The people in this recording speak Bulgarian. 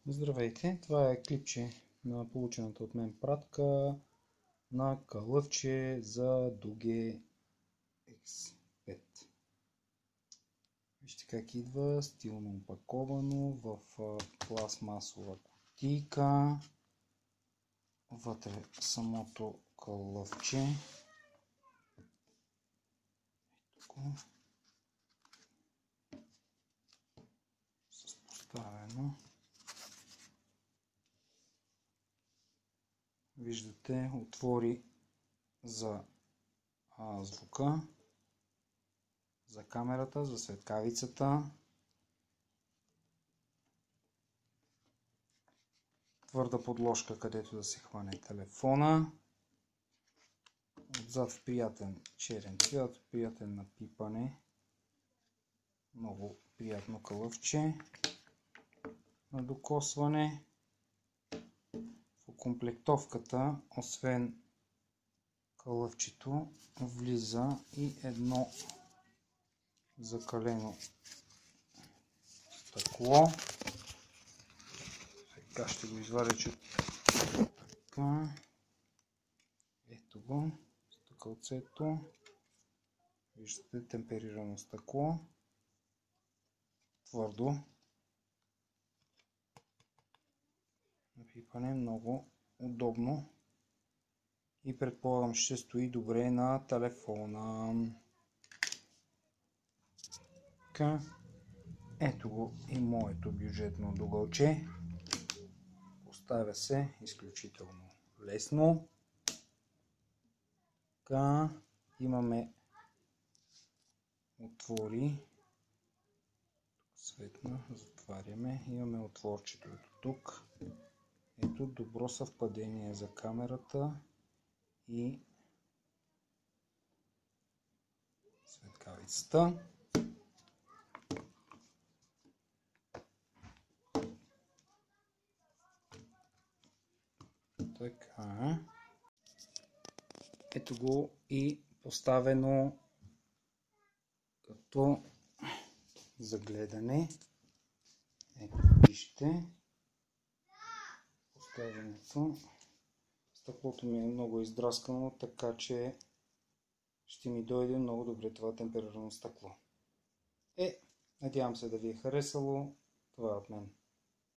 Здравейте, това е клипче на получената от мен пратка на калъвче за Duge X5. Вижте как идва, стилно опаковано в пластмасова кутийка. Вътре самото калъвче. С поставено. Виждате отвори за звука, за камерата, за светкавицата. Твърда подложка, където да се хване телефона. Отзад в приятен черен цвят, приятен на пипане. Много приятно калъвче на докосване. В комплектовката, освен калъвчето, влиза и едно закалено стъкло. Сега ще го извадя, че така. Ето го, стъкълцето. Виждате, темперирано стъкло. Твърдо. Напипане, много удобно. И предполагам, ще стои добре на телефона. Така. Ето го и моето бюджетно дугълче. Поставя се изключително лесно. Така. Имаме отвори. Светна, затваряме. Имаме отворчето тук. Ето, добро съвпадение за камерата и светкавицата. Така. Ето го и поставено като за гледане. Ето, вижте. Поставянето. Стъклото ми е много издраскано, така че ще ми дойде много добре това темперирано стъкло. Надявам се да ви е харесало. Това е от мен.